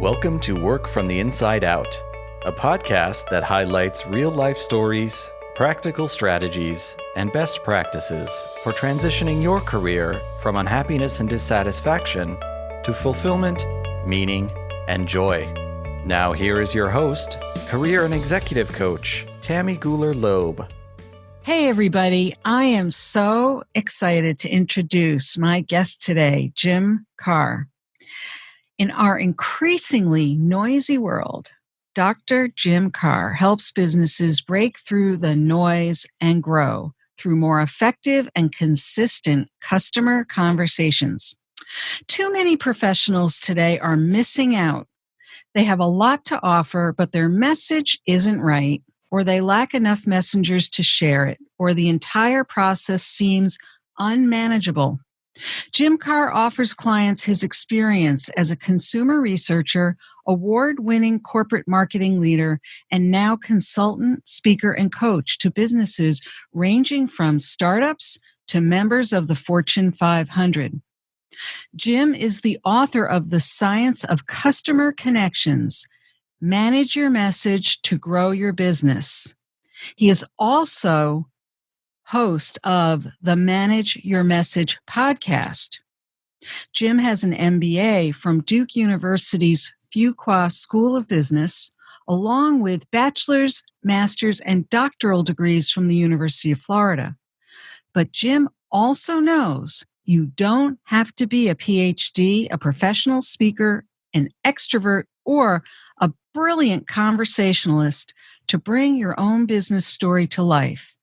Welcome to Work from the Inside Out, a podcast that highlights real-life stories, practical strategies, and best practices for transitioning your career from unhappiness and dissatisfaction to fulfillment, meaning, and joy. Now here is your host, career and executive coach, Tammy Guler-Loeb. Hey everybody, I am so excited to introduce my guest today, Jim Karrh. In our increasingly noisy world, Dr. Jim Karrh helps businesses break through the noise and grow through more effective and consistent customer conversations. Too many professionals today are missing out. They have a lot to offer, but their message isn't right, or they lack enough messengers to share it, or the entire process seems unmanageable. Jim Karrh offers clients his experience as a consumer researcher, award-winning corporate marketing leader, and now consultant, speaker, and coach to businesses ranging from startups to members of the Fortune 500. Jim is the author of The Science of Customer Connections, Manage Your Message to Grow Your Business. He is also host of the Manage Your Message podcast. Jim has an MBA from Duke University's Fuqua School of Business, along with bachelor's, master's, and doctoral degrees from the University of Florida. But Jim also knows you don't have to be a Ph.D., a professional speaker, an extrovert, or a brilliant conversationalist to bring your own business story to life.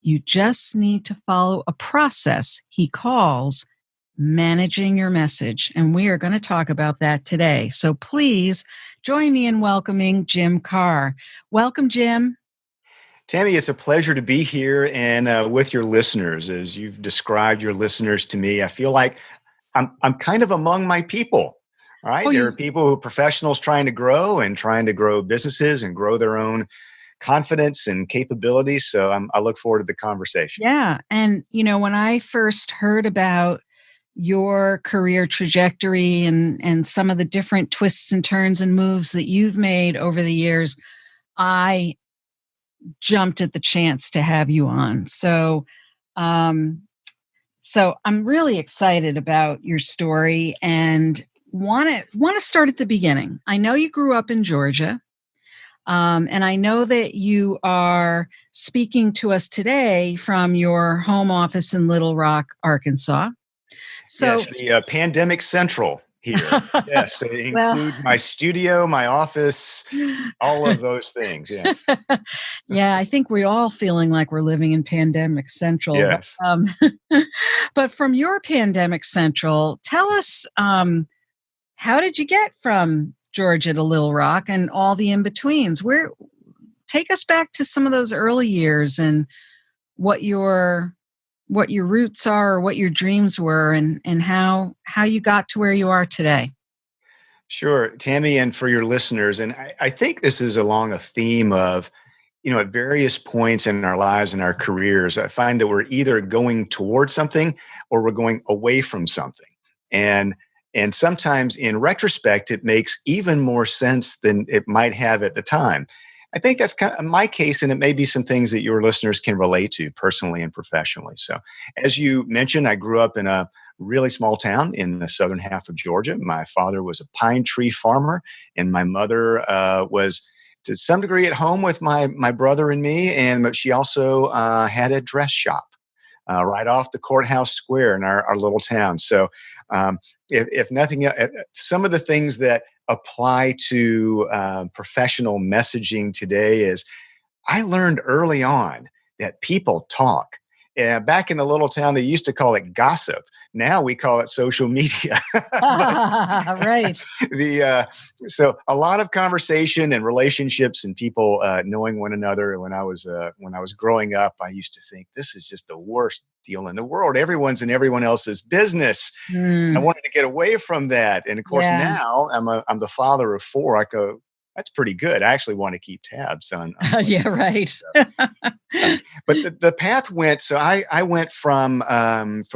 You just need to follow a process he calls managing your message. And we are going to talk about that today. So please join me in welcoming Jim Karrh. Welcome, Jim. Tammy, it's a pleasure to be here and with your listeners. As you've described your listeners to me, I feel like I'm kind of among my people. All right. There are people professionals trying to grow businesses and grow their own confidence and capabilities. So I look forward to the conversation. Yeah. And, when I first heard about your career trajectory and some of the different twists and turns and moves that you've made over the years, I jumped at the chance to have you on. So I'm really excited about your story and want to start at the beginning. I know you grew up in Georgia. And I know that you are speaking to us today from your home office in Little Rock, Arkansas. So, yes, the pandemic central here. Yes, it includes my studio, my office, all of those things. Yes. Yeah, I think we're all feeling like we're living in pandemic central. Yes. But from your pandemic central, tell us, how did you get from Georgia to Little Rock and all the in-betweens? Take us back to some of those early years and what your roots are, or what your dreams were, and how you got to where you are today. Sure, Tammy, and for your listeners, and I think this is along a theme of, at various points in our lives and our careers, I find that we're either going towards something or we're going away from something. And sometimes in retrospect, it makes even more sense than it might have at the time. I think that's kind of my case, and it may be some things that your listeners can relate to personally and professionally. So as you mentioned, I grew up in a really small town in the southern half of Georgia. My father was a pine tree farmer, and my mother was to some degree at home with my brother and me, but she also had a dress shop right off the courthouse square in our little town. So if nothing else, some of the things that apply to professional messaging today is I learned early on that people talk. Back in the little town, they used to call it gossip. Now we call it social media. Right. So a lot of conversation and relationships and people knowing one another. When I was growing up, I used to think this is just the worst deal in the world. Everyone's in everyone else's business. I wanted to get away from that. And of course, now I'm the father of four. I go, that's pretty good. I actually want to keep tabs on yeah, right. But the path went. So I went from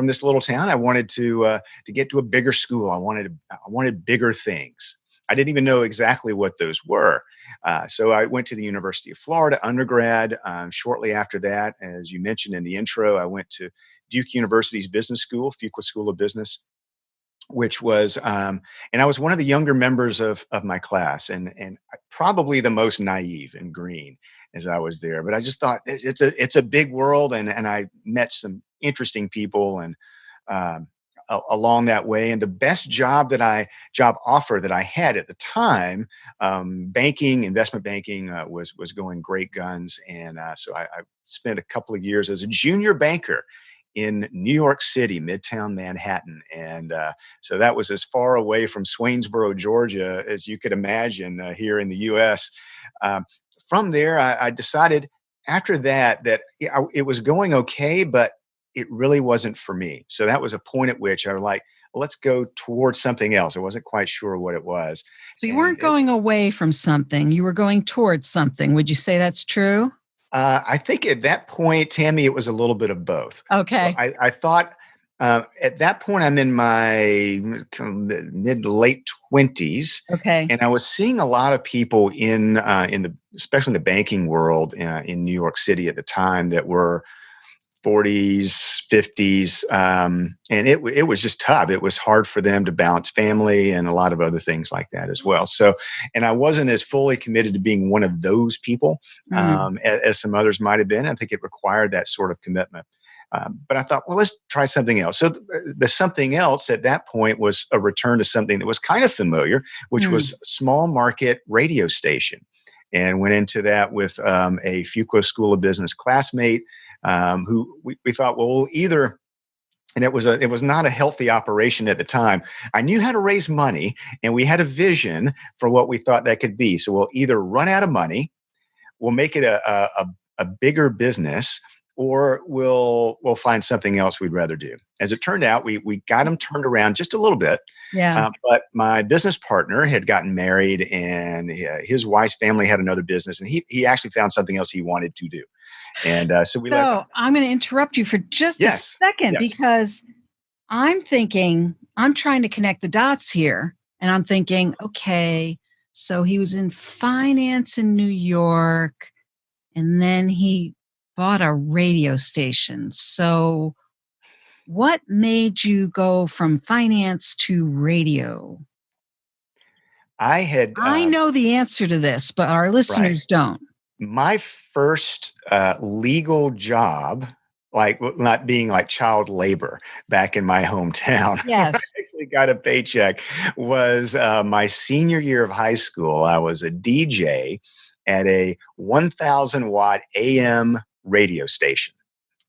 this little town. I wanted to get to a bigger school. I wanted bigger things. I didn't even know exactly what those were. So I went to the University of Florida undergrad. Shortly after that, as you mentioned in the intro, I went to Duke University's business school, Fuqua School of Business, which was, and I was one of the younger members of my class, and probably the most naive and green as I was there. But I just thought it's a big world, and I met some interesting people and along that way. And the best job offer that I had at the time, banking, investment banking, was going great guns, and so I spent a couple of years as a junior banker in New York City, Midtown Manhattan. And so that was as far away from Waynesboro, Georgia, as you could imagine here in the US. Um, from there, I decided after that it was going okay, but it really wasn't for me. So that was a point at which I was like, well, let's go towards something else. I wasn't quite sure what it was. So you And weren't going away from something, you were going towards something. Would you say that's true? I think at that point, Tammy, it was a little bit of both. So Okay. I thought at that point, I'm in my mid to late 20s, Okay. and I was seeing a lot of people in the especially in the banking world in New York City at the time that were 40s, 50s, and it was just tough. It was hard for them to balance family and a lot of other things like that as well. So, and I wasn't as fully committed to being one of those people Mm. as some others might have been. I think it required that sort of commitment. But I thought, well, let's try something else. So the something else at that point was a return to something that was kind of familiar, which Mm. was small market radio station. And went into that with a Fuqua School of Business classmate who we thought, well, we'll either, and it was not a healthy operation at the time. I knew how to raise money, and we had a vision for what we thought that could be. So we'll either run out of money, we'll make it a bigger business, or we'll find something else we'd rather do. As it turned out, we got them turned around just a little bit. Yeah. But my business partner had gotten married, and his wife's family had another business, and he actually found something else he wanted to do. And so we let. So I'm going to interrupt you for just a Yes, second yes. because I'm thinking, I'm trying to connect the dots here. And I'm thinking, okay, so he was in finance in New York and then he bought a radio station. So what made you go from finance to radio? I had I know the answer to this, but our right. listeners don't. My first legal job, like not being like child labor back in my hometown, where I Yes. actually got a paycheck, was my senior year of high school. I was a DJ at a 1,000 watt AM radio station.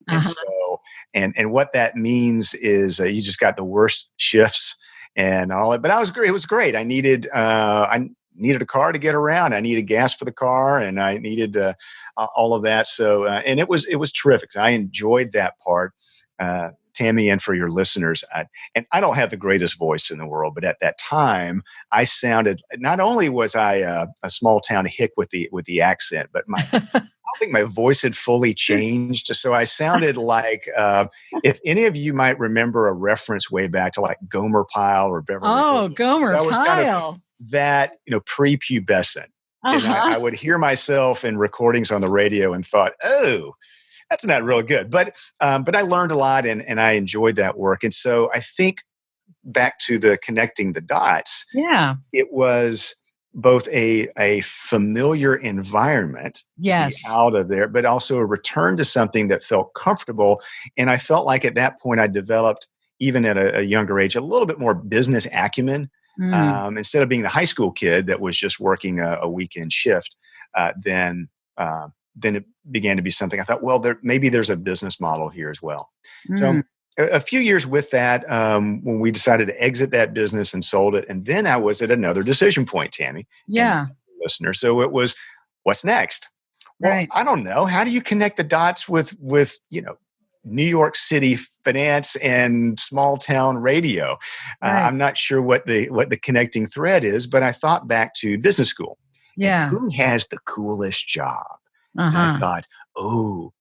And Uh-huh. so, and what that means is you just got the worst shifts and all that. But I was great. It was great. I needed a car to get around. I needed gas for the car, and I needed all of that. So, and it was terrific. I enjoyed that part. Tammy, and for your listeners, and I don't have the greatest voice in the world, but at that time, I sounded. Not only was I a small town hick with the accent, but I don't think my voice had fully changed. So I sounded like, if any of you might remember a reference way back to like Gomer Pyle or Beverly Oh, Hills. Gomer So I was kind of Pyle. that, prepubescent. And Uh-huh. I would hear myself in recordings on the radio and thought, oh, that's not real good. But I learned a lot and I enjoyed that work. And so I think back to the connecting the dots, Yeah. it was both a familiar environment to be Yes. out of there, but also a return to something that felt comfortable. And I felt like at that point I developed, even at a younger age, a little bit more business acumen. Mm. Instead of being the high school kid that was just working a weekend shift, then it began to be something I thought, well, maybe there's a business model here as well. So Mm. a few years with that, when we decided to exit that business and sold it, and then I was at another decision point, Tammy, and Yeah. listener. So it was, what's next? Well, Right. I don't know. How do you connect the dots with New York City finance and small town radio? Right. I'm not sure what the connecting thread is, but I thought back to business school and Yeah. who has the coolest job? And I Uh-huh. thought, oh,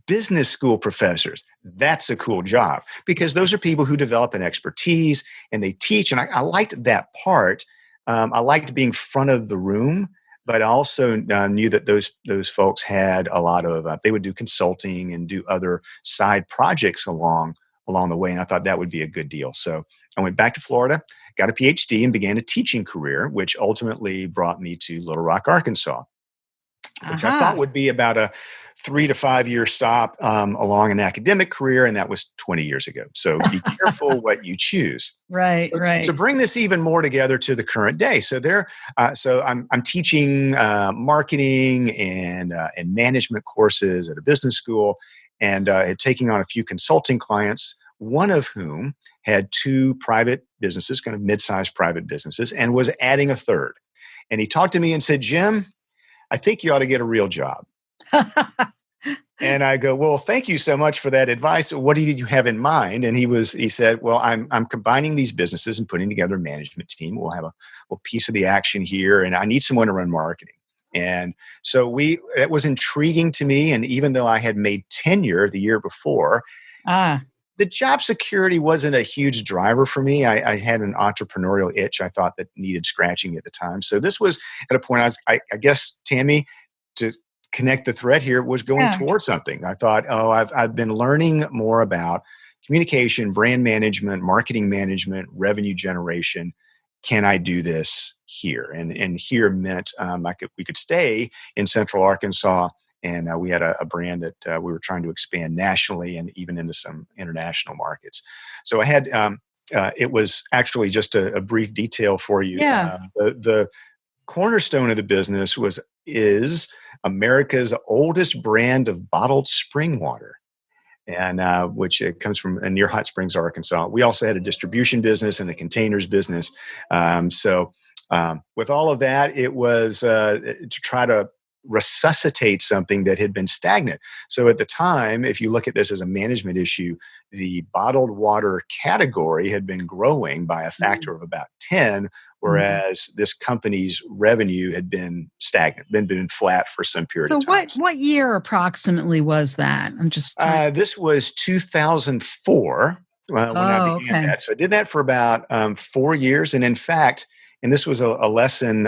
business school professors, that's a cool job because those are people who develop an expertise and they teach. And I liked that part. I liked being front of the room, but I also knew that those folks had a lot of they would do consulting and do other side projects along the way, and I thought that would be a good deal. So I went back to Florida, got a PhD, and began a teaching career, which ultimately brought me to Little Rock, Arkansas, which I thought Aha. would be about a 3 to 5 year stop along an academic career, and that was 20 years ago. So be careful what you choose. Right, So to right. bring this even more together to the current day, so I'm teaching marketing and management courses at a business school, and had taking on a few consulting clients. One of whom had two private businesses, kind of mid-sized private businesses, and was adding a third. And he talked to me and said, "Jim, I think you ought to get a real job." And I go, "Well, thank you so much for that advice. What did you have in mind?" And he said, "Well, I'm combining these businesses and putting together a management team. We'll have a little piece of the action here, and I need someone to run marketing." And so it was intriguing to me. And even though I had made tenure the year before, Ah, the job security wasn't a huge driver for me. I had an entrepreneurial itch I thought that needed scratching at the time. So this was at a point I guess, Tammy, to connect the thread here, was going yeah. towards something. I thought, oh, I've been learning more about communication, brand management, marketing management, revenue generation. Can I do this here? And here meant we could stay in Central Arkansas, and we had a brand that we were trying to expand nationally and even into some international markets. So I had it was actually just a brief detail for you. Yeah. The cornerstone of the business is America's oldest brand of bottled spring water, and which comes from near Hot Springs, Arkansas. We also had a distribution business and a containers business. With all of that, it was to try to resuscitate something that had been stagnant. So at the time, if you look at this as a management issue, the bottled water category had been growing by a factor of about 10, Mhm. whereas this company's revenue had been stagnant, been flat for some period So of time. what year approximately was that? I'm just trying. This was 2004 when I Oh, began okay. that. So I did that for about 4 years. And in fact, and this was a lesson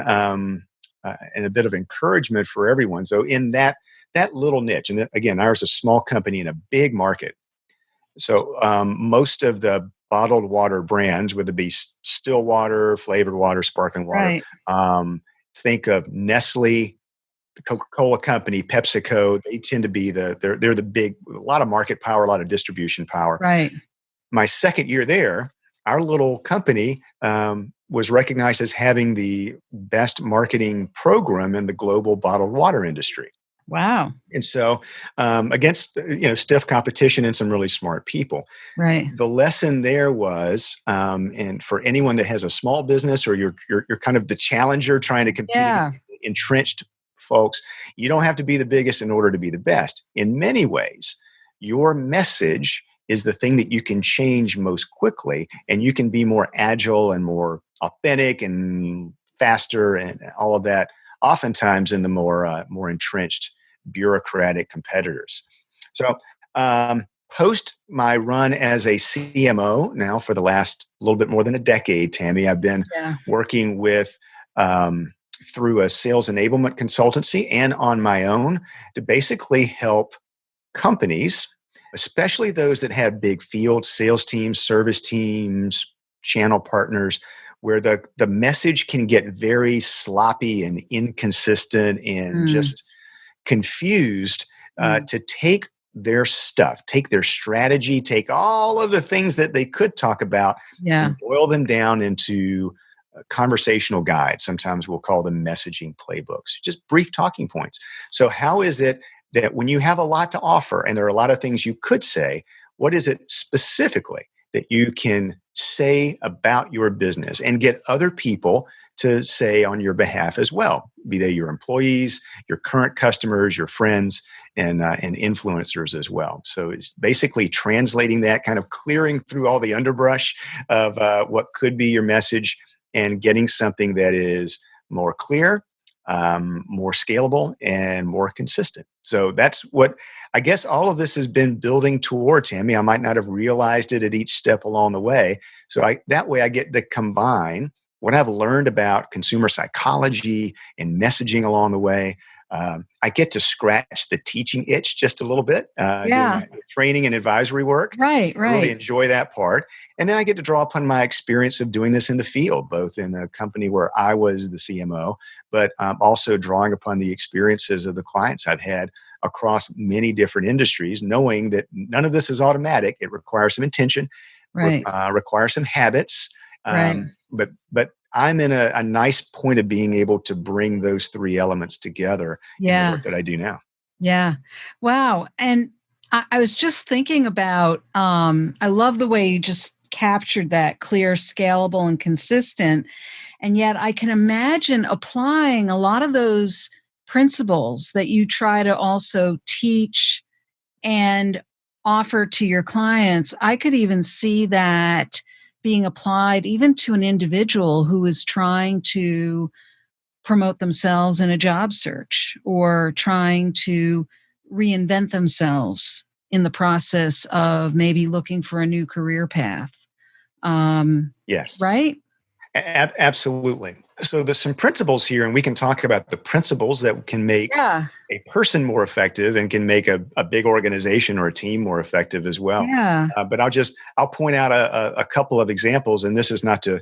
and a bit of encouragement for everyone. So in that little niche, and again, ours is a small company in a big market. So most of the bottled water brands, whether it be still water, flavored water, sparkling water, Right, um, think of Nestle, the Coca-Cola company, PepsiCo. They tend to be they're the big, a lot of market power, a lot of distribution power. right. My second year there, our little company was recognized as having the best marketing program in the global bottled water industry. Wow. And so, against stiff competition and some really smart people, Right. the lesson there was, and for anyone that has a small business or you're kind of the challenger trying to compete against Yeah. entrenched folks, you don't have to be the biggest in order to be the best. In many ways, your message is the thing that you can change most quickly, and you can be more agile and more authentic and faster and all of that. Oftentimes, in the more entrenched bureaucratic competitors. So. Post my run as a CMO now for the last little bit more than a decade, Tammy, I've been Yeah. working with through a sales enablement consultancy and on my own to basically help companies, especially those that have big field sales teams, service teams, channel partners, where the message can get very sloppy and inconsistent and Mm, just confused, mm. to take their stuff, take their strategy, take all of the things that they could talk about Yeah. and boil them down into conversational guides. Sometimes we'll call them messaging playbooks, just brief talking points. So, how is it that when you have a lot to offer and there are a lot of things you could say, what is it specifically that you can say about your business and get other people to say on your behalf as well, be they your employees, your current customers, your friends, and influencers as well. So it's basically translating that, kind of clearing through all the underbrush of what could be your message and getting something that is more clear, more scalable, and more consistent. So that's what I guess all of this has been building towards. Tammy, I might not have realized it at each step along the way. So that way I get to combine what I've learned about consumer psychology and messaging along the way, I get to scratch the teaching itch just a little bit, doing Yeah. my training and advisory work. Right. I really Right. enjoy that part. And then I get to draw upon my experience of doing this in the field, both in a company where I was the CMO, but also drawing upon the experiences of the clients I've had across many different industries, knowing that none of this is automatic. It requires some intention, Right. requires some habits. Right. But I'm in a nice point of being able to bring those three elements together in the Yeah. work that I do now. Yeah. Wow. And I was just thinking about, I love the way you just captured that clear, scalable, and consistent. And yet I can imagine applying a lot of those principles that you try to also teach and offer to your clients. I could even see that being applied even to an individual who is trying to promote themselves in a job search or trying to reinvent themselves in the process of maybe looking for a new career path. Yes. Right? Absolutely. So there's some principles here, and we can talk about the principles that can make Yeah. a person more effective and can make a big organization or a team more effective as well. Yeah. But I'll point out a couple of examples, and this is not to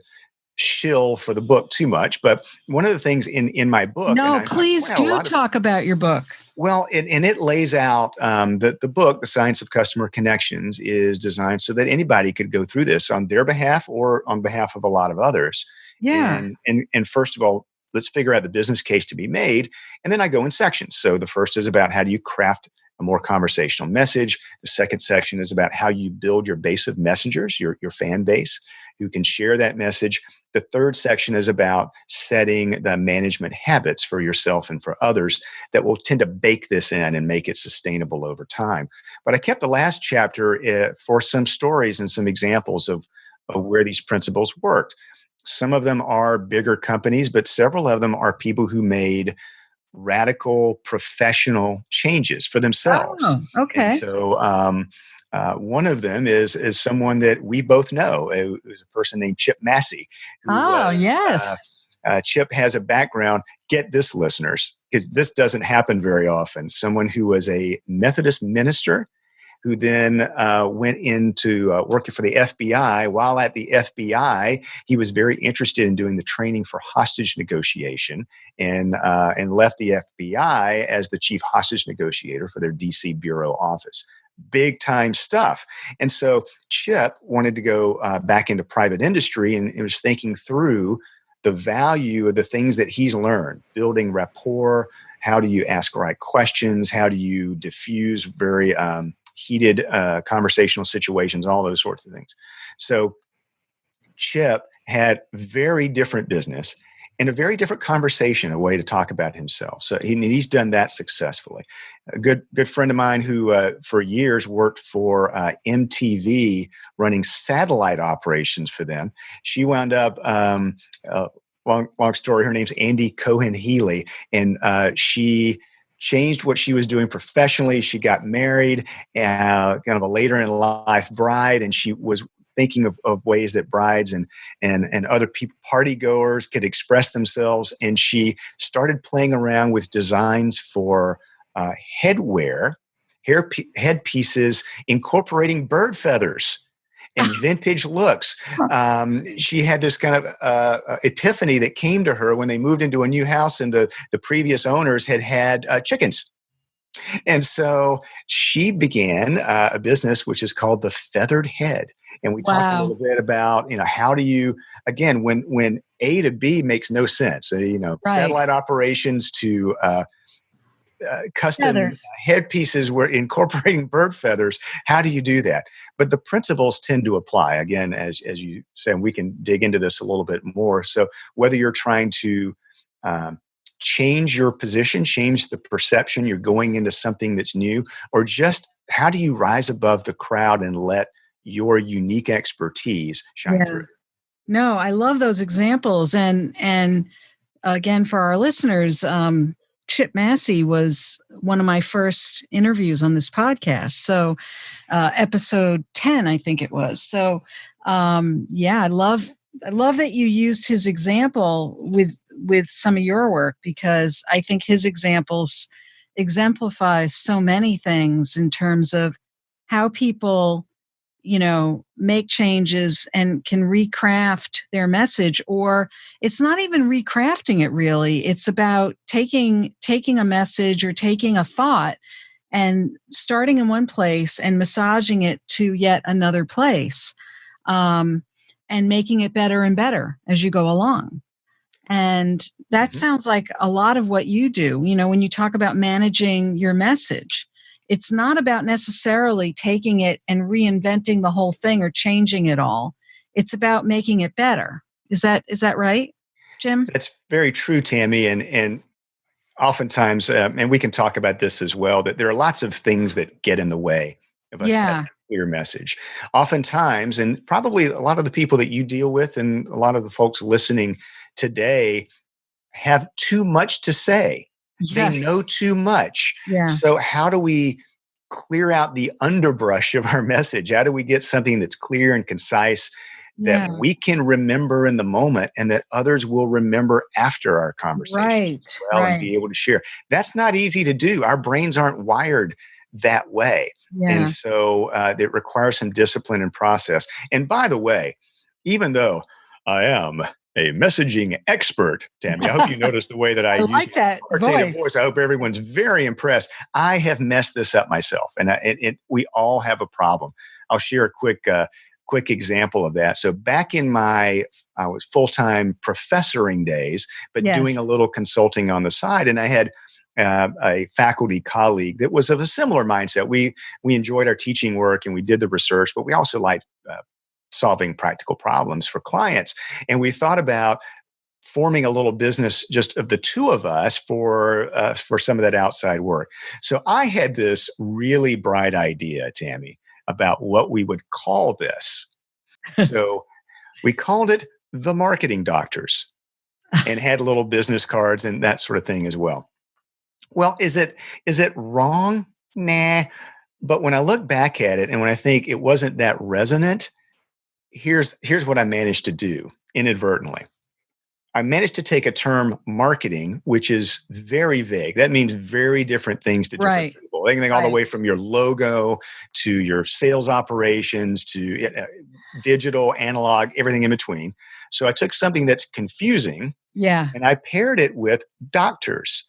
shill for the book too much, but one of the things in my book, and No, I please point out a do lot of it. talk about your book. Well, and it lays out the book, The Science of Customer Connections, is designed so that anybody could go through this on their behalf or on behalf of a lot of others. Yeah. And first of all, let's figure out the business case to be made. And then I go in sections. So the first is about how do you craft a more conversational message. The second section is about how you build your base of messengers, your fan base, who can share that message. The third section is about setting the management habits for yourself and for others that will tend to bake this in and make it sustainable over time. But I kept the last chapter for some stories and some examples of where these principles worked. Some of them are bigger companies, but several of them are people who made radical professional changes for themselves. Oh, And okay. so one of them is someone that we both know. It was a person named Chip Massey, who Oh, was yes. Chip has a background. Get this, listeners, because this doesn't happen very often. Someone who was a Methodist minister who then went into working for the FBI. While at the FBI, he was very interested in doing the training for hostage negotiation, and left the FBI as the chief hostage negotiator for their DC bureau office. Big time stuff. And so Chip wanted to go back into private industry, and was thinking through the value of the things that he's learned, building rapport. How do you ask right questions? How do you diffuse very heated conversational situations, all those sorts of things. So Chip had very different business and a very different conversation, a way to talk about himself. So he's done that successfully. A good friend of mine who for years worked for MTV running satellite operations for them. She wound up, long story, her name's Andy Cohen-Healy, and she changed what she was doing professionally. She got married, kind of a later in life bride, and she was thinking of ways that brides and other people, party goers, could express themselves. And she started playing around with designs for headwear, headpieces incorporating bird feathers and vintage looks. She had this kind of epiphany that came to her when they moved into a new house, and the previous owners had chickens. And so she began a business which is called the Feathered Head. And we talked a little Wow. bit about, how do you, again, when A to B makes no sense, Right. satellite operations to custom Feathers. headpieces were incorporating bird feathers. How do you do that? But the principles tend to apply. Again, as you said, we can dig into this a little bit more. So whether you're trying to change your position, change the perception, you're going into something that's new, or just how do you rise above the crowd and let your unique expertise shine Yeah. through? No, I love those examples. And again, for our listeners, Chip Massey was one of my first interviews on this podcast. So episode 10, I think it was. So yeah, I love love that you used his example with some of your work, because I think his examples exemplifies so many things in terms of how people, make changes and can recraft their message. Or it's not even recrafting it really. It's about taking a message or taking a thought and starting in one place and massaging it to yet another place, um, and making it better and better as you go along. And that Mhm. sounds like a lot of what you do. When you talk about managing your message, it's not about necessarily taking it and reinventing the whole thing or changing it all. It's about making it better. Is that right, Jim? That's very true, Tammy. And oftentimes, and we can talk about this as well, that there are lots of things that get in the way of us having Yeah. a clear message. Oftentimes, and probably a lot of the people that you deal with and a lot of the folks listening today have too much to say. They know Yes. too much. Yeah. So, how do we clear out the underbrush of our message? How do we get something that's clear and concise that Yeah. we can remember in the moment and that others will remember after our conversation Right. as well and Right. be able to share? That's not easy to do. Our brains aren't wired that way. And Yeah. so it requires some discipline and process. And by the way, even though I am a messaging expert, Tammy, I hope you notice the way that I I use like my that authoritative voice. I voice. hope everyone's very impressed. I have messed this up myself, and we all have a problem. I'll share a quick example of that. So back in I was full-time professoring days, but doing a Yes. little consulting on the side, and I had a faculty colleague that was of a similar mindset. We enjoyed our teaching work and we did the research, but we also liked solving practical problems for clients. And we thought about forming a little business just of the two of us for some of that outside work. So I had this really bright idea, Tammy, about what we would call this. So we called it the Marketing Doctors and had little business cards and that sort of thing as well. Well, is it wrong? Nah. But when I look back at it and when I think it wasn't that resonant, here's what I managed to do inadvertently. I managed to take a term marketing, which is very vague. That means very different things to different Right. people. Anything all the Right. way from your logo to your sales operations to digital, analog, everything in between. So I took something that's confusing Yeah. and I paired it with doctors.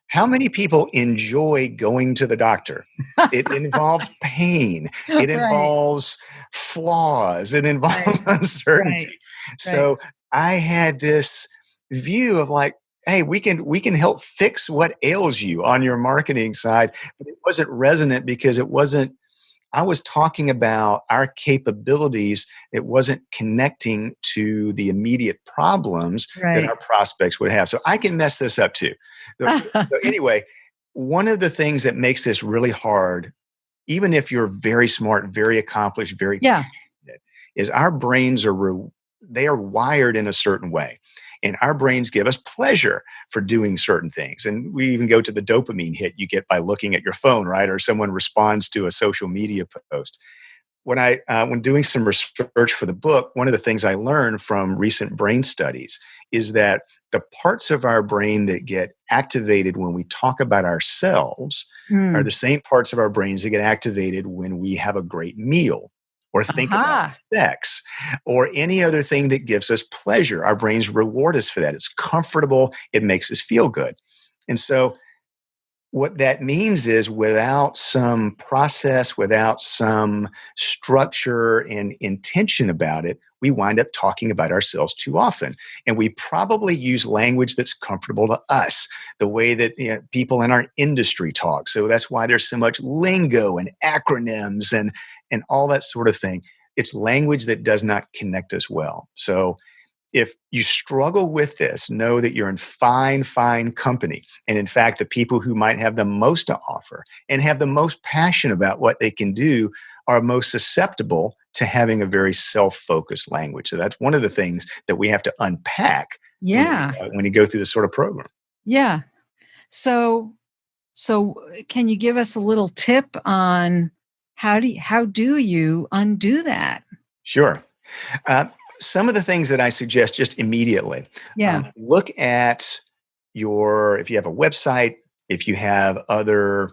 How many people enjoy going to the doctor? It involves pain. It Right. involves flaws. It Right. involves Right. uncertainty. Right. So I had this view of like, hey, we can help fix what ails you on your marketing side, but it wasn't resonant because it wasn't I was talking about our capabilities. It wasn't connecting to the immediate problems that Right. our prospects would have. So I can mess this up too. So anyway, one of the things that makes this really hard, even if you're very smart, very accomplished, very Yeah. passionate, is our brains they are wired in a certain way. And our brains give us pleasure for doing certain things. And we even go to the dopamine hit you get by looking at your phone, right? Or someone responds to a social media post. When doing some research for the book, one of the things I learned from recent brain studies is that the parts of our brain that get activated when we talk about ourselves are the Mm. same parts of our brains that get activated when we have a great meal or think about Aha. sex or any other thing that gives us pleasure. Our brains reward us for that. It's comfortable, it makes us feel good. And so what that means is without some process, without some structure and intention about it, we wind up talking about ourselves too often. And we probably use language that's comfortable to us, the way that people in our industry talk. So that's why there's so much lingo and acronyms and all that sort of thing. It's language that does not connect us well. So if you struggle with this, know that you're in fine company. And in fact, the people who might have the most to offer and have the most passion about what they can do are most susceptible to having a very self-focused language. So that's one of the things that we have to unpack Yeah. when you go through this sort of program. Yeah. So can you give us a little tip on how do you undo that? Sure. Uh, some of the things that I suggest just immediately. Yeah. Look at if you have a website, if you have other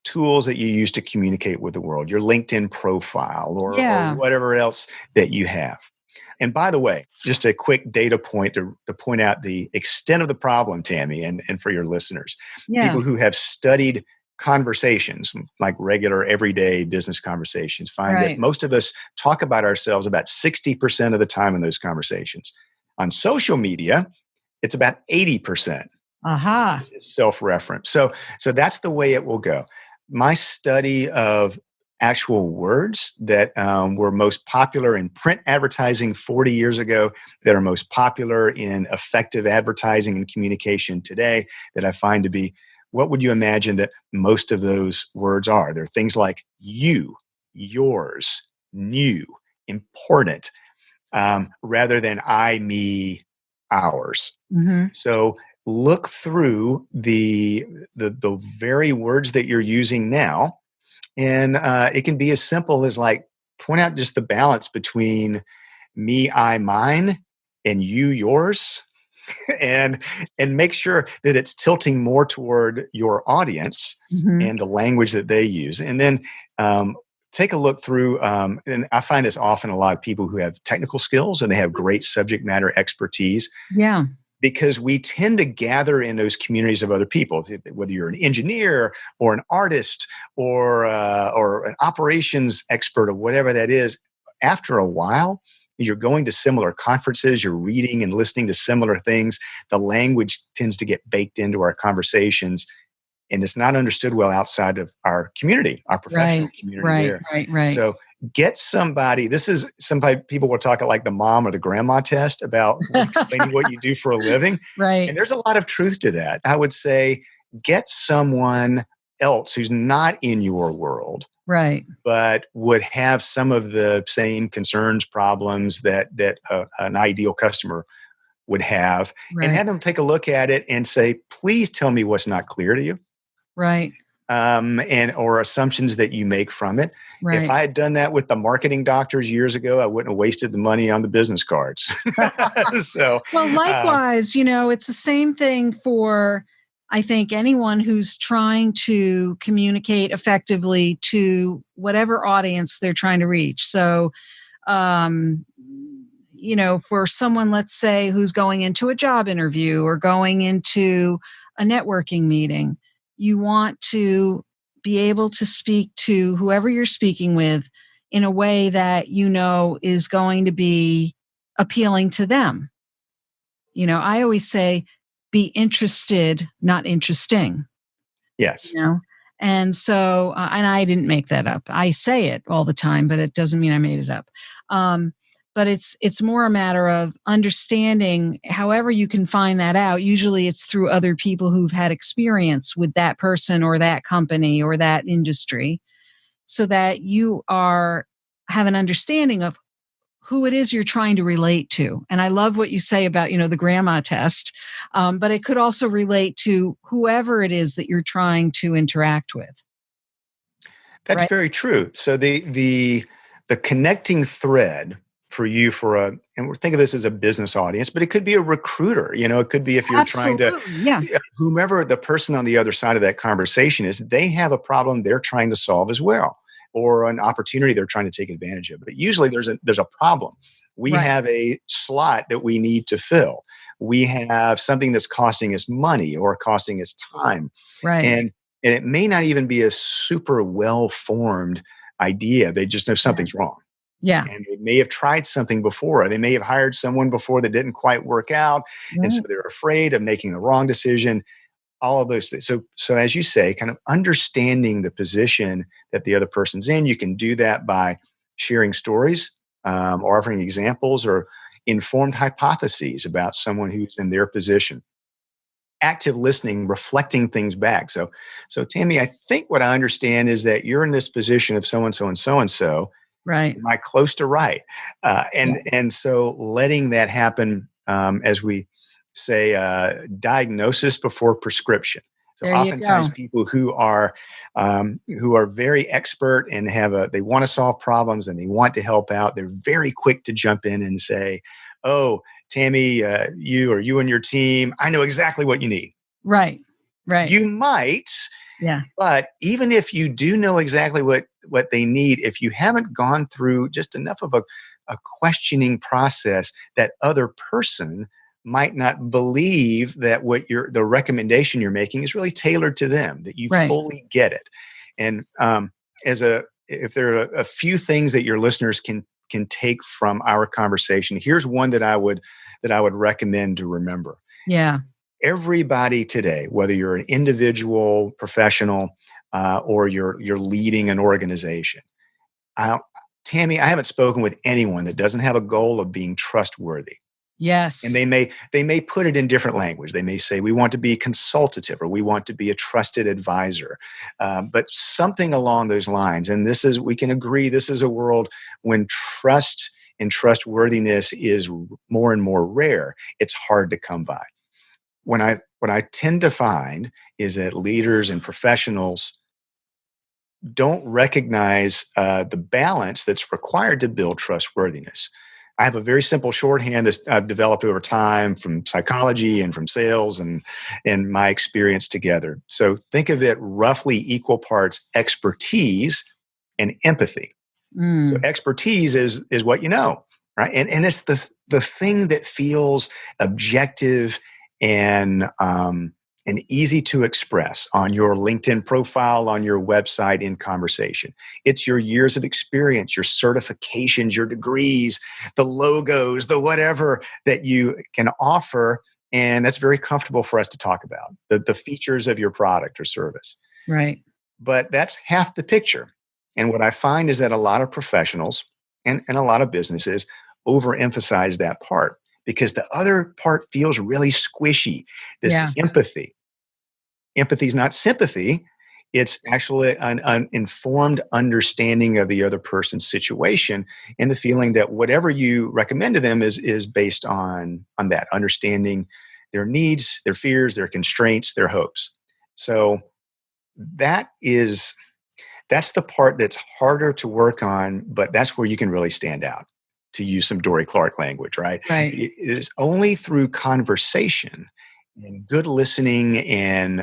tools that you use to communicate with the world, your LinkedIn profile or Yeah. whatever else that you have. And by the way, just a quick data point to point out the extent of the problem, Tammy, and for your listeners, Yeah. people who have studied conversations, like regular everyday business conversations, find that Right. most of us talk about ourselves about 60% of the time in those conversations. On social media, it's about 80%. Aha. Is self-reference. So that's the way it will go. My study of actual words that were most popular in print advertising 40 years ago, that are most popular in effective advertising and communication today, that I find to be, what would you imagine that most of those words are? They're things like you, yours, new, important, rather than I, me, ours. Mm-hmm. So look through the very words that you're using now, and it can be as simple as like point out just the balance between me, I, mine, and you, yours, and make sure that it's tilting more toward your audience Mm-hmm. and the language that they use, and then. Take a look through, and I find this often a lot of people who have technical skills and they have great subject matter expertise, Yeah. because we tend to gather in those communities of other people, whether you're an engineer or an artist or an operations expert or whatever that is. After a while, you're going to similar conferences, you're reading and listening to similar things. The language tends to get baked into our conversations, and it's not understood well outside of our community, our professional Right. community Right. there. Right. Right. So get somebody, this is somebody, people will talk like the mom or the grandma test about explaining what you do for a living. Right. And there's a lot of truth to that. I would say get someone else who's not in your world, Right. but would have some of the same concerns, problems that an ideal customer would have, and Right. have them take a look at it and say, please tell me what's not clear to you, Right. and or assumptions that you make from it. If Right. I had done that with the marketing doctors years ago, I wouldn't have wasted the money on the business cards. So, Well, likewise, it's the same thing for, I think, anyone who's trying to communicate effectively to whatever audience they're trying to reach. So, um, for someone, let's say, who's going into a job interview or going into a networking meeting, you want to be able to speak to whoever you're speaking with in a way that is going to be appealing to them. I always say, be interested, not interesting. yes. you know and so and I didn't make that up. I say it all the time, but it doesn't mean I made it up. But it's more a matter of understanding, however you can find that out. Usually it's through other people who've had experience with that person or that company or that industry, so that you have an understanding of who it is you're trying to relate to. And I love what you say about, the grandma test, but it could also relate to whoever it is that you're trying to interact with. That's Right? very true. So the connecting thread for you and we're thinking of this as a business audience, but it could be a recruiter. It could be if you're trying to, Absolutely. Yeah. whomever the person on the other side of that conversation is, they have a problem they're trying to solve as well, or an opportunity they're trying to take advantage of. But usually there's a problem. We Right. have a slot that we need to fill. We have something that's costing us money or costing us time. Right. And it may not even be a super well formed idea. They just know Yeah. something's wrong. Yeah. And they may have tried something before. They may have hired someone before that didn't quite work out. And so Right. they're afraid of making the wrong decision, all of those things. So as you say, kind of understanding the position that the other person's in, you can do that by sharing stories, or offering examples or informed hypotheses about someone who's in their position. Active listening, reflecting things back. So Tammy, I think what I understand is that you're in this position of so and so and so and so. Right. Am I close to right? Yeah. And so letting that happen, as we say, diagnosis before prescription. So There you oftentimes go. people who are very expert and they want to solve problems and they want to help out, they're very quick to jump in and say, "Oh, Tammy, you and your team, I know exactly what you need." Right. Right. You might, Yeah. but even if you do know exactly what they need, if you haven't gone through just enough of a questioning process, that other person might not believe that the recommendation you're making is really tailored to them, that you Right. fully get it. And if there are a few things that your listeners can take from our conversation, here's one that I would recommend to remember. Yeah. Everybody today, whether you're an individual, professional, or you're leading an organization, I, Tammy, I haven't spoken with anyone that doesn't have a goal of being trustworthy. And Yes. they may put it in different language. They may say we want to be consultative or we want to be a trusted advisor, but something along those lines. And we can agree, this is a world when trust and trustworthiness is more and more rare. It's hard to come by. What I tend to find is that leaders and professionals don't recognize the balance that's required to build trustworthiness. I have a very simple shorthand that I've developed over time from psychology and from sales and my experience together. So think of it roughly equal parts expertise and empathy. So Mm. expertise is what you know, right? And it's the thing that feels objective and and easy to express on your LinkedIn profile, on your website, in conversation. It's your years of experience, your certifications, your degrees, the logos, the whatever that you can offer. And that's very comfortable for us to talk about, the features of your product or service. Right. But that's half the picture. And what I find is that a lot of professionals and a lot of businesses overemphasize that part because the other part feels really squishy. This Yeah. empathy. Empathy is not sympathy. It's actually an informed understanding of the other person's situation and the feeling that whatever you recommend to them is based on that understanding their needs, their fears, their constraints, their hopes. So that is that's the part that's harder to work on, but that's where you can really stand out, to use some Dory Clark language, right? Right. It is only through conversation and good listening and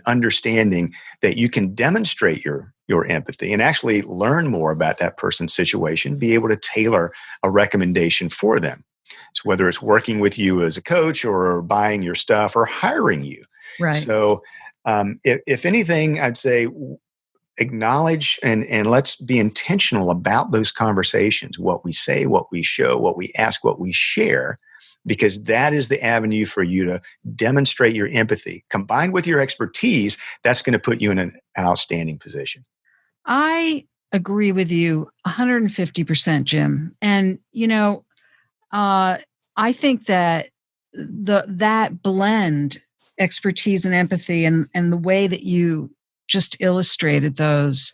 understanding that you can demonstrate your empathy and actually learn more about that person's situation, be able to tailor a recommendation for them. So whether it's working with you as a coach or buying your stuff or hiring you. Right. So if anything, I'd say acknowledge and let's be intentional about those conversations, what we say, what we show, what we ask, what we share, because that is the avenue for you to demonstrate your empathy. Combined with your expertise, that's going to put you in an outstanding position. I agree with you 150%, Jim. And uh, I think that that blend, expertise and empathy, and the way that you just illustrated those,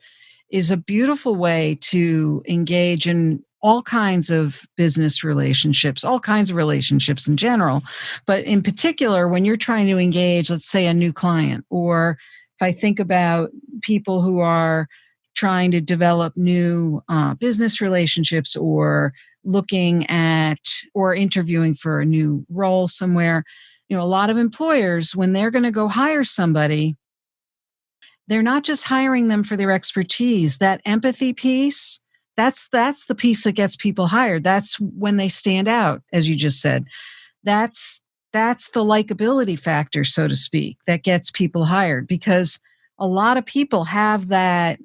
is a beautiful way to engage in all kinds of business relationships, all kinds of relationships in general. But in particular, when you're trying to engage, let's say, a new client, or if I think about people who are trying to develop new business relationships, or looking at or interviewing for a new role somewhere, a lot of employers, when they're going to go hire somebody, they're not just hiring them for their expertise. That empathy piece, that's the piece that gets people hired. That's when they stand out, as you just said. That's that's the likability factor, so to speak, that gets people hired, because a lot of people have that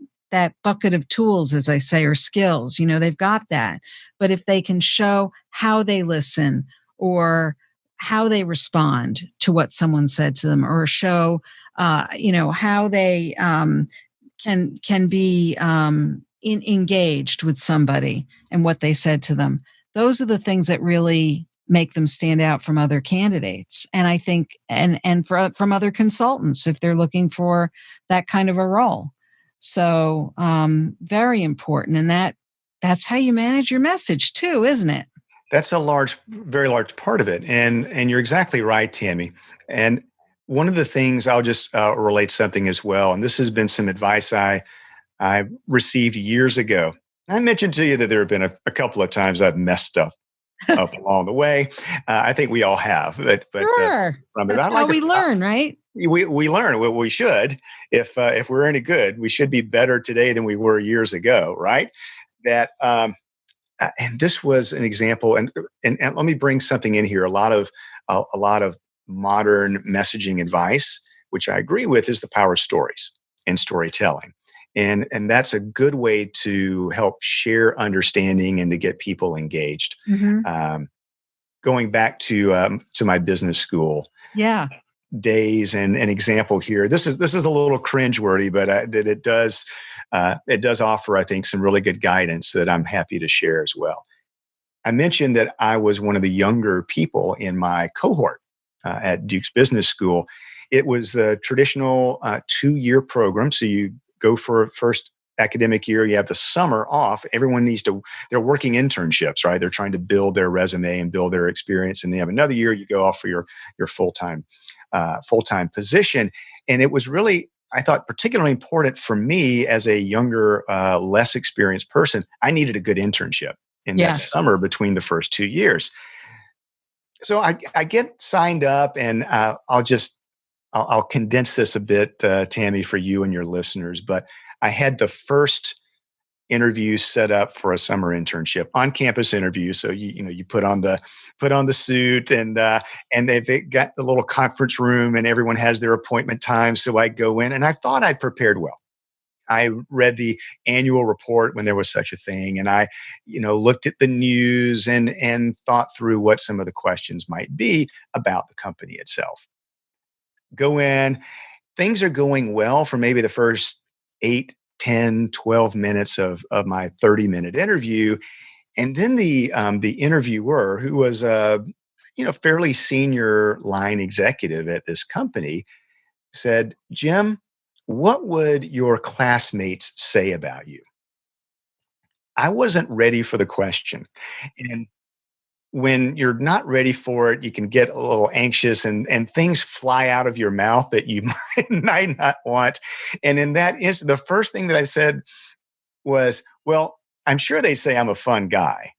bucket of tools, as I say, or skills. They've got that. But if they can show how they listen, or how they respond to what someone said to them, or show how they can be engaged with somebody and what they said to them. Those are the things that really make them stand out from other candidates, and I think from other consultants if they're looking for that kind of a role. So very important, and that's how you manage your message too, isn't it? That's very large part of it. And you're exactly right, Tammy. And one of the things I'll just relate something as well, and this has been some advice I received years ago. I mentioned to you that there have been a couple of times I've messed stuff up along the way. I think we all have, but Sure. from it, That's I like how to. we learn, right? We learn what we should. If we're any good, we should be better today than we were years ago, right? That and this was an example. And let me bring something in here. A lot of modern messaging advice, which I agree with, is the power of stories and storytelling. And that's a good way to help share understanding and to get people engaged. Hmm. Um, Going back to my business school Yeah. days, and an example here. This is a little cringeworthy, but that it does offer, I think, some really good guidance that I'm happy to share as well. I mentioned that I was one of the younger people in my cohort at Duke's Business School. It was a traditional 2-year program. So you go for first academic year, you have the summer off. Everyone they're working internships, right? They're trying to build their resume and build their experience. And they have another year, you go off for your full-time position. And it was really, I thought, particularly important for me as a younger, less experienced person. I needed a good internship in that Yes. summer between the first 2 years. So I get signed up, and I'll condense this a bit, Tammy, for you and your listeners. But I had the first interview set up for a summer internship, on campus interview. So you put on the suit, and they've got the little conference room, and everyone has their appointment time. So I go in, and I thought I'd prepared well. I read the annual report when there was such a thing, and I, looked at the news and thought through what some of the questions might be about the company itself. Go in, things are going well for maybe the first 8, 10, 12 minutes of my 30-minute interview. And then the interviewer, who was a fairly senior line executive at this company, said, "Jim, what would your classmates say about you?" I wasn't ready for the question. And when you're not ready for it, you can get a little anxious, and things fly out of your mouth that you might not want. And in that instant, the first thing that I said was, "Well, I'm sure they say I'm a fun guy."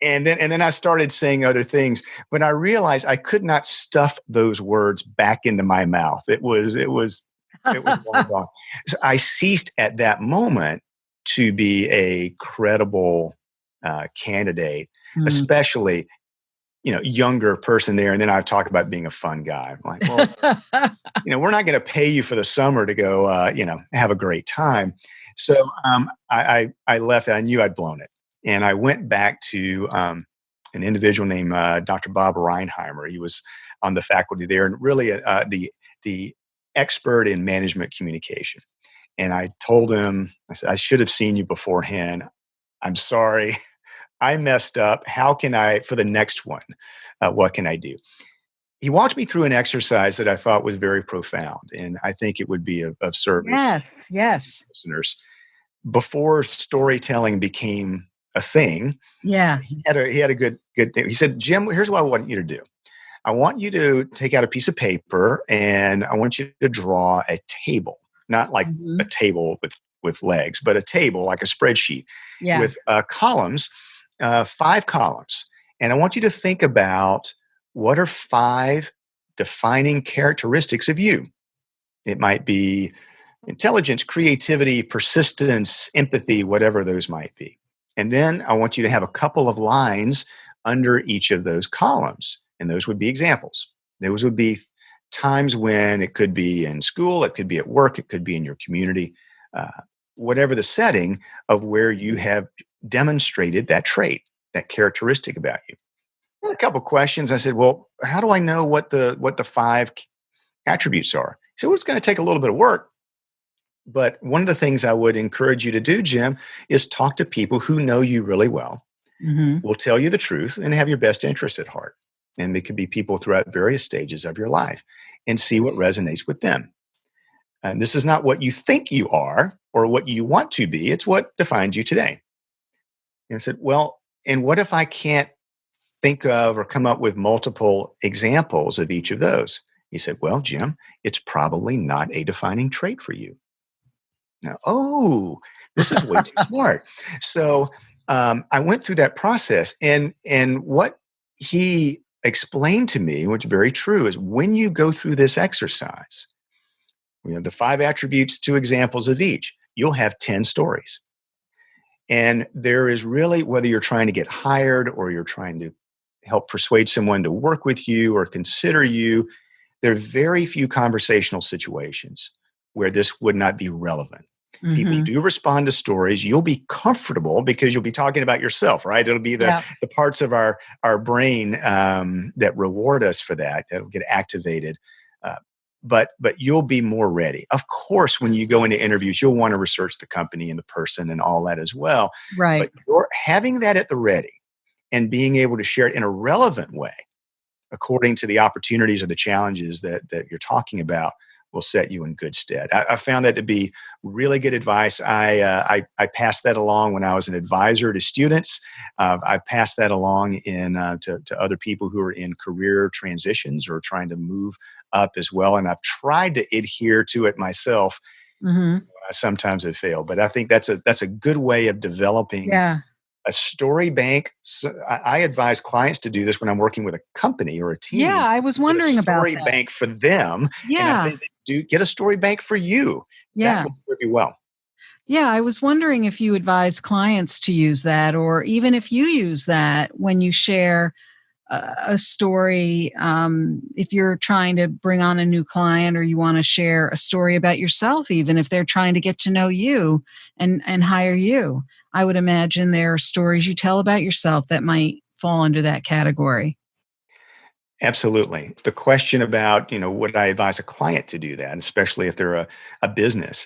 And then I started saying other things, but I realized I could not stuff those words back into my mouth. It was long gone. So I ceased at that moment to be a credible candidate, Mm. especially younger person there. And then I talk about being a fun guy. I'm like, well, we're not going to pay you for the summer to go, have a great time. So I left, and I knew I'd blown it. And I went back to an individual named Dr. Bob Reinheimer. He was on the faculty there, and really the expert in management communication. And I told him, I said, "I should have seen you beforehand. I'm sorry. I messed up. How can I, for the next one, what can I do?" He walked me through an exercise that I thought was very profound, and I think it would be of service Yes. Yes. to listeners. Before storytelling became a thing, Yeah. he had a good thing. He said, "Jim, here's what I want you to do. I want you to take out a piece of paper, and I want you to draw a table, not like a Mhm. table with legs, but a table like a spreadsheet Yeah. with columns, 5 columns. And I want you to think about, what are 5 defining characteristics of you. It might be intelligence, creativity, persistence, empathy, whatever those might be. And then I want you to have a couple of lines under each of those columns. And those would be examples. Those would be times when it could be in school, it could be at work, it could be in your community, uh, whatever the setting of where you have demonstrated that trait, that characteristic about you. A couple of questions. I said, "Well, how do I know what the 5 attributes are?" He said, "Well, it's going to take a little bit of work. But one of the things I would encourage you to do, Jim, is talk to people who know you really well, Hmm. will tell you the truth, and have your best interest at heart. And it could be people throughout various stages of your life, and see what resonates with them. And this is not what you think you are or what you want to be, it's what defines you today." And I said, "Well, and what if I can't think of or come up with multiple examples of each of those?" He said, well, Jim, it's probably not a defining trait for you. Now, oh, this is way too smart. So I went through that process, and what he explained to me, which is very true, is when you go through this exercise, the 5 attributes, 2 examples of each, you'll have 10 stories. And there is really, whether you're trying to get hired or you're trying to help persuade someone to work with you or consider you, there are very few conversational situations where this would not be relevant. People Hmm. do respond to stories. You'll be comfortable because you'll be talking about yourself, right? It'll be Yeah. the parts of our brain that reward us for that, that'll get activated. Uh, but you'll be more ready. Of course, when you go into interviews, you'll want to research the company and the person and all that as well. Right. But you're having that at the ready and being able to share it in a relevant way according to the opportunities or the challenges that you're talking about will set you in good stead. I found that to be really good advice. I passed that along when I was an advisor to students. I passed that along to other people who are in career transitions or trying to move up as well. And I've tried to adhere to it myself. Hmm. Sometimes I fail, but I think that's a good way of developing Yeah. a story bank. So I advise clients to do this when I'm working with a company or a Yeah. team. I was Get a wondering about story that. bank for them, and if Yeah. they do, get a story bank for you. That Yeah. will serve you well. Yeah. I was wondering if you advise clients to use that, or even if you use that when you share a story. If you're trying to bring on a new client, or you want to share a story about yourself, even if they're trying to get to know you and hire you, I would imagine there are stories you tell about yourself that might fall under that category. Absolutely. The question about, would I advise a client to do that, especially if they're a business?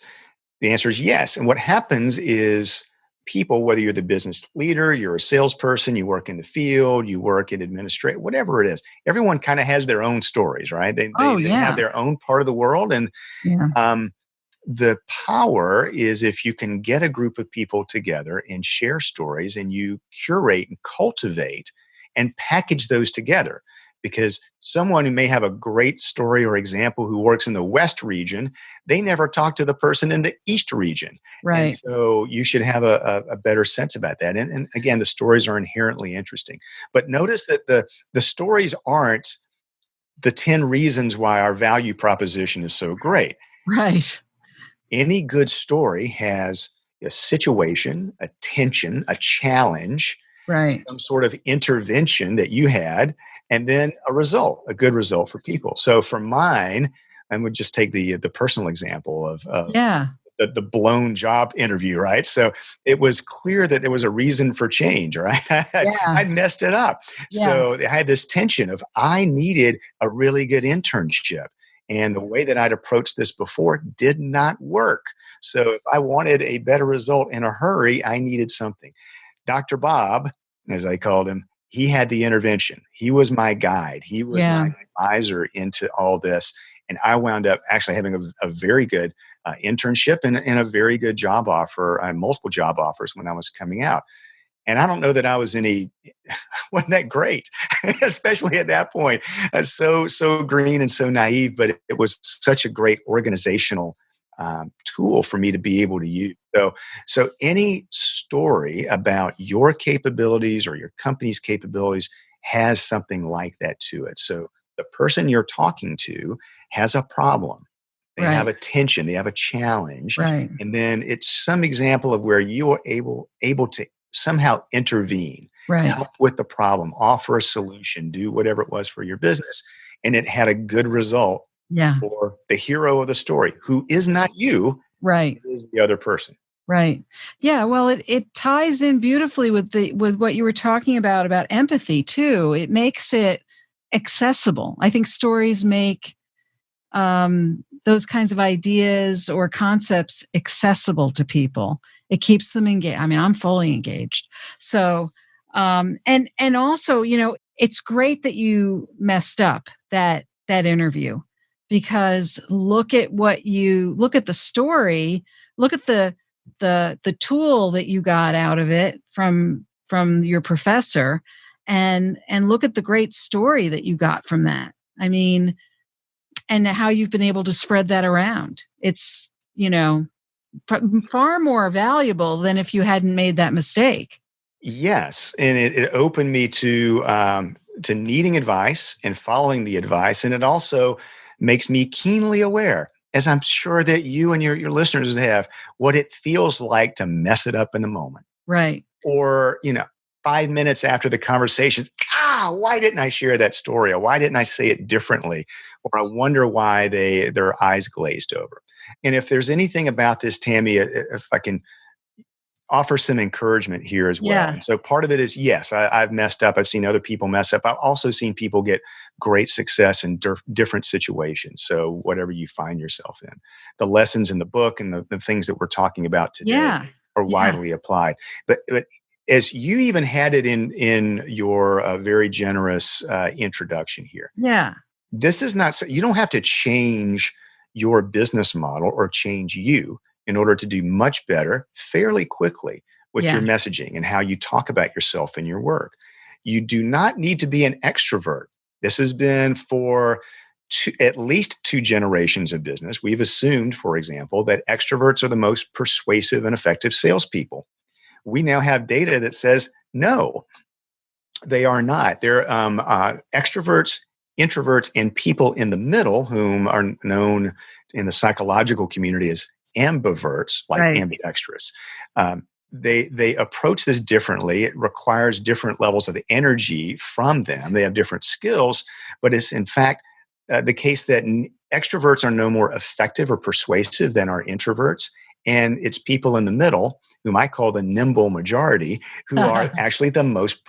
The answer is yes. And what happens is people, whether you're the business leader, you're a salesperson, you work in the field, you work in administration, whatever it is, everyone kind of has their own stories, right? Oh, They have yeah. their own part of the world. And Yeah. um, the power is if you can get a group of people together and share stories and you curate and cultivate and package those together. Because someone who may have a great story or example who works in the West region, they never talk to the person in the East region. And Right. so you should have a better sense about that. And again, the stories are inherently interesting. But notice that the stories aren't the 10 reasons why our value proposition is so great. Right. Any good story has a situation, a tension, a challenge, Right. some sort of intervention that you had, and then a result, a good result for people. So for mine, I would just take the personal example of Yeah. the blown job interview, right? So it was clear that there was a reason for change, right? Yeah. I'd messed it up. Yeah. So I had this tension of I needed a really good internship. And the way that I'd approached this before did not work. So if I wanted a better result in a hurry, I needed something. Dr. Bob, as I called him, he had the intervention. He was my guide. He was Yeah. my advisor into all this. And I wound up actually having a very good internship and a very good job offer, multiple job offers when I was coming out. And I don't know that I was wasn't that great, especially at that point. So green and so naive, but it was such a great organizational tool for me to be able to use. So any story about your capabilities or your company's capabilities has something like that to it. So the person you're talking to has a problem. They have Right. a tension, they have a challenge, Right. and then it's some example of where you are able to somehow intervene, Right. help with the problem, offer a solution, do whatever it was for your business, and it had a good result Yeah. for the hero of the story, who is not you, Right. it is the other person. Right. Yeah. Well, it ties in beautifully with what you were talking about empathy too. It makes it accessible. I think stories make those kinds of ideas or concepts accessible to people. It keeps them engaged. I mean, I'm fully engaged. So, and also, it's great that you messed up that interview, because look at look at the story, look at the tool that you got out of it from your professor, and look at the great story that you got from that. I mean, and how you've been able to spread that around. It's, far more valuable than if you hadn't made that mistake. Yes, and it opened me to needing advice and following the advice, and it also makes me keenly aware, as I'm sure that you and your listeners have, what it feels like to mess it up in the moment. Right. Or 5 minutes after the conversation, why didn't I share that story? Or why didn't I say it differently? Or I wonder why their eyes glazed over. And if there's anything about this, Tammy, if I can offer some encouragement here as well. Yeah. And so part of it is, yes, I've messed up. I've seen other people mess up. I've also seen people get great success in different situations. So whatever you find yourself in, the lessons in the book and the things that we're talking about today are widely applied. But as you even had it in your very generous introduction here. Yeah. This is not, you don't have to change your business model or change you in order to do much better fairly quickly with your messaging and how you talk about yourself and your work. You do not need to be an extrovert. This has been for at least 2 generations of business. We've assumed, for example, that extroverts are the most persuasive and effective salespeople. We now have data that says, no, they are not. They're extroverts, introverts, and people in the middle, whom are known in the psychological community as ambiverts, like ambidextrous. They approach this differently. It requires different levels of energy from them. They have different skills, but it's in fact the case that extroverts are no more effective or persuasive than our introverts. And it's people in the middle, whom I call the nimble majority, who are actually the most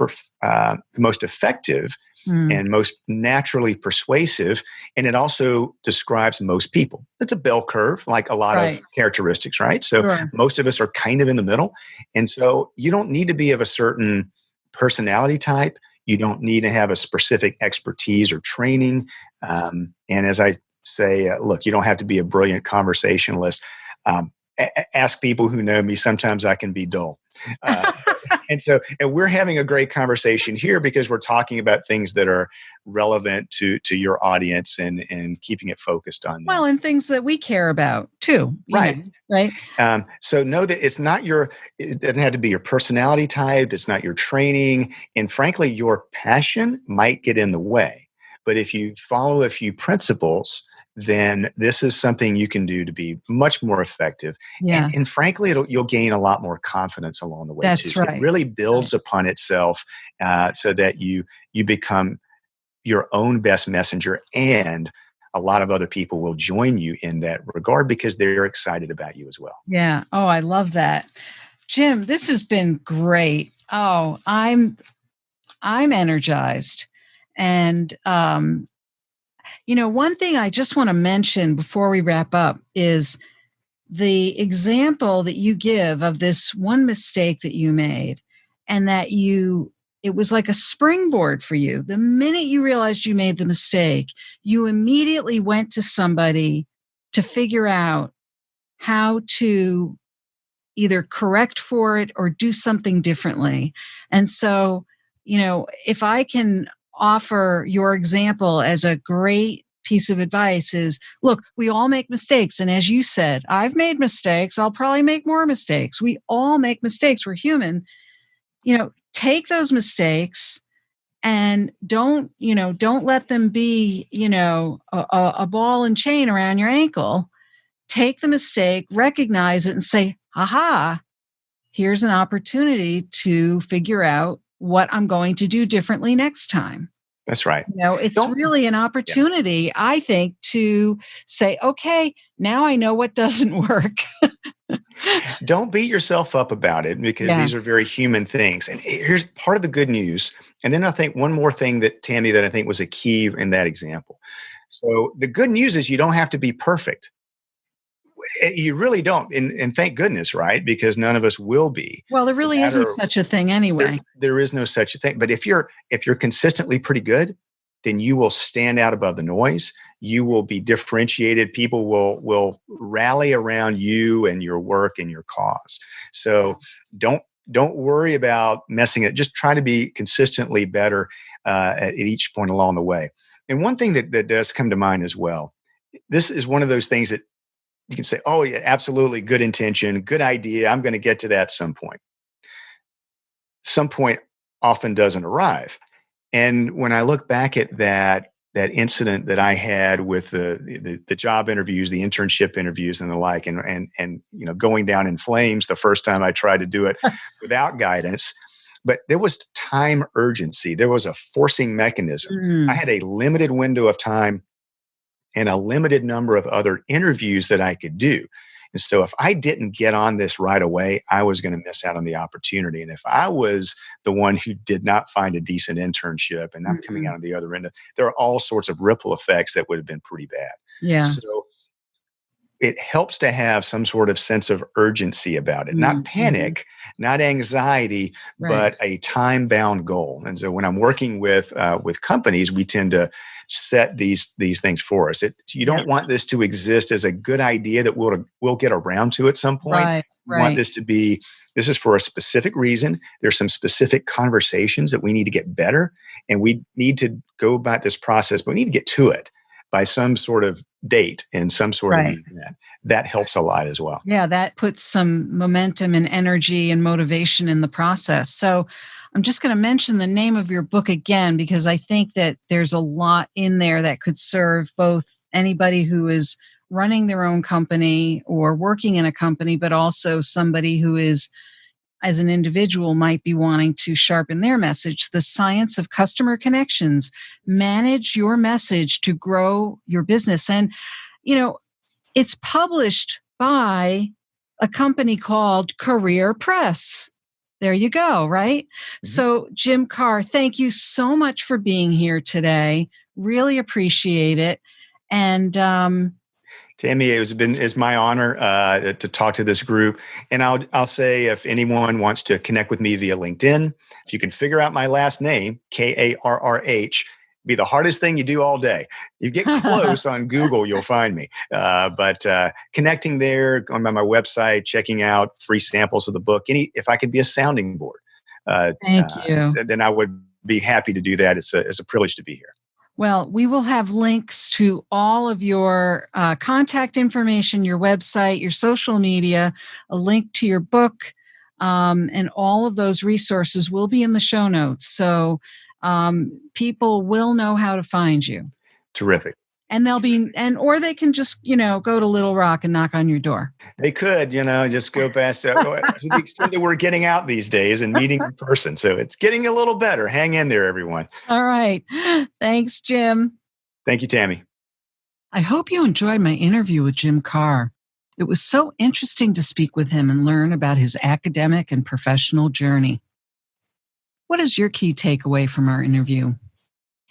effective and most naturally persuasive. And it also describes most people. It's a bell curve, like a lot of characteristics, right? So most of us are kind of in the middle. And so you don't need to be of a certain personality type. You don't need to have a specific expertise or training. And as I say, look, you don't have to be a brilliant conversationalist. Ask people who know me. Sometimes I can be dull. And we're having a great conversation here because we're talking about things that are relevant to your audience and keeping it focused on them. Well, and things that we care about too. Right. Right. So know that it doesn't have to be your personality type. It's not your training. And frankly, your passion might get in the way. But if you follow a few principles, then this is something you can do to be much more effective. Yeah. And frankly, you'll gain a lot more confidence along the way. That's too. right. It really builds upon itself so that you become your own best messenger, and a lot of other people will join you in that regard because they're excited about you as well. Yeah. Oh, I love that. Jim, this has been great. Oh, I'm energized. And one thing I just want to mention before we wrap up is the example that you give of this one mistake that you made, and that it was like a springboard for you. The minute you realized you made the mistake, you immediately went to somebody to figure out how to either correct for it or do something differently. And so, if I can offer your example as a great piece of advice is, look, we all make mistakes. And as you said, I've made mistakes. I'll probably make more mistakes. We all make mistakes. We're human. Take those mistakes and don't let them be, a ball and chain around your ankle. Take the mistake, recognize it, and say, aha, here's an opportunity to figure out what I'm going to do differently next time. That's right. It's really an opportunity, I think, to say, okay, now I know what doesn't work. Don't beat yourself up about it, because these are very human things. And here's part of the good news. And then I think one more thing that, Tammy, that I think was a key in that example. So the good news is you don't have to be perfect. You really don't. And thank goodness, right? Because none of us will be. Well, there really isn't such a thing anyway. There is no such a thing. But if you're consistently pretty good, then you will stand out above the noise. You will be differentiated. People will rally around you and your work and your cause. So don't worry about messing it. Just try to be consistently better at each point along the way. And one thing that does come to mind as well this is one of those things that you can say, oh, yeah, absolutely, good intention, good idea. I'm going to get to that some point. Some point often doesn't arrive. And when I look back at that incident that I had with the job interviews, the internship interviews, and the like, and going down in flames the first time I tried to do it without guidance, but there was time urgency. There was a forcing mechanism. I had a limited window of time and a limited number of other interviews that I could do. And so if I didn't get on this right away, I was going to miss out on the opportunity. And if I was the one who did not find a decent internship and I'm coming out on the other end, there are all sorts of ripple effects that would have been pretty bad. Yeah. So it helps to have some sort of sense of urgency about it, not panic, not anxiety, but a time-bound goal. And so when I'm working with companies, we tend to set these things for us. You don't want this to exist as a good idea that we'll get around to at some point. You want this to be, this is for a specific reason. There's some specific conversations that we need to get better, and we need to go about this process, but we need to get to it by some sort of date and some sort of event. That helps a lot as well. Yeah, that puts some momentum and energy and motivation in the process. So I'm just going to mention the name of your book again, because I think that there's a lot in there that could serve both anybody who is running their own company or working in a company, but also somebody who is, as an individual, might be wanting to sharpen their message. The Science of Customer Connections. Manage your message to grow your business. And, it's published by a company called Karrh Press. There you go, right? So, Jim Karrh, thank you so much for being here today. Really appreciate it. And Tammy, it's my honor to talk to this group. And I'll say, if anyone wants to connect with me via LinkedIn, if you can figure out my last name, Karrh, be the hardest thing you do all day. You get close on Google, you'll find me. But connecting there, going by my website, checking out free samples of the book. If I could be a sounding board, thank you. Then I would be happy to do that. It's a privilege to be here. Well, we will have links to all of your contact information, your website, your social media, a link to your book, and all of those resources will be in the show notes. So people will know how to find you. Terrific. And or they can just, go to Little Rock and knock on your door. They could, just go past to the extent that we're getting out these days and meeting in person. So it's getting a little better. Hang in there, everyone. All right. Thanks, Jim. Thank you, Tammy. I hope you enjoyed my interview with Jim Karrh. It was so interesting to speak with him and learn about his academic and professional journey. What is your key takeaway from our interview?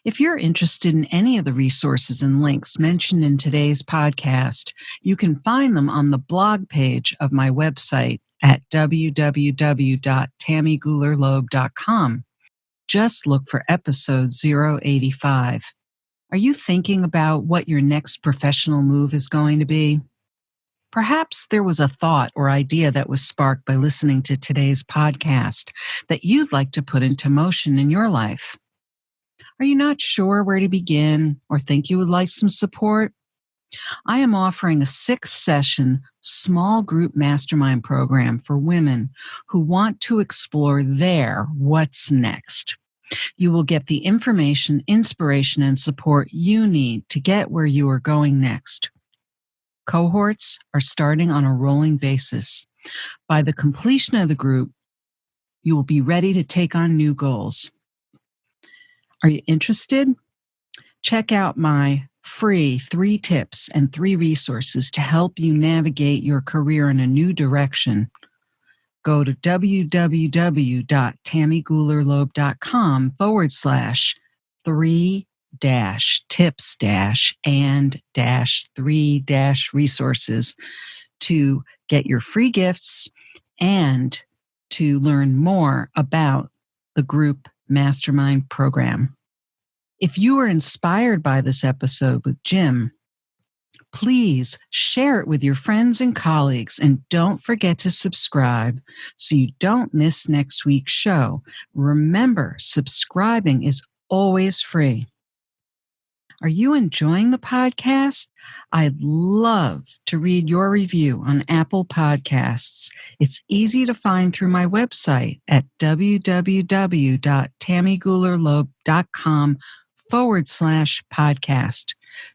If you're interested in any of the resources and links mentioned in today's podcast, you can find them on the blog page of my website at www.tammygoulerloeb.com. Just look for episode 085. Are you thinking about what your next professional move is going to be? Perhaps there was a thought or idea that was sparked by listening to today's podcast that you'd like to put into motion in your life. Are you not sure where to begin or think you would like some support? I am offering a 6-session small group mastermind program for women who want to explore their what's next. You will get the information, inspiration, and support you need to get where you are going next. Cohorts are starting on a rolling basis. By the completion of the group, you will be ready to take on new goals. Are you interested? Check out my free 3 tips and 3 resources to help you navigate your career in a new direction. Go to www.tammygoulerloeb.com/3-tips-and-3-resources to get your free gifts and to learn more about the group mastermind program. If you were inspired by this episode with Jim, please share it with your friends and colleagues, and don't forget to subscribe so you don't miss next week's show. Remember, subscribing is always free. Are you enjoying the podcast? I'd love to read your review on Apple Podcasts. It's easy to find through my website at www.tammygoularloeb.com/podcast.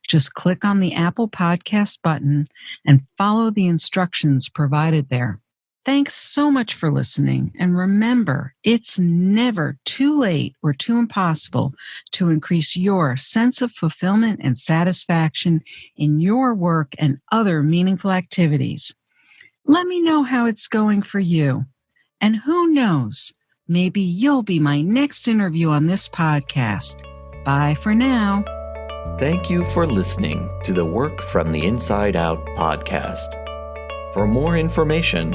Just click on the Apple Podcast button and follow the instructions provided there. Thanks so much for listening. And remember, it's never too late or too impossible to increase your sense of fulfillment and satisfaction in your work and other meaningful activities. Let me know how it's going for you. And who knows, maybe you'll be my next interview on this podcast. Bye for now. Thank you for listening to the Work from the Inside Out podcast. For more information,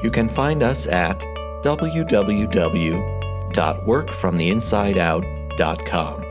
you can find us at www.workfromtheinsideout.com.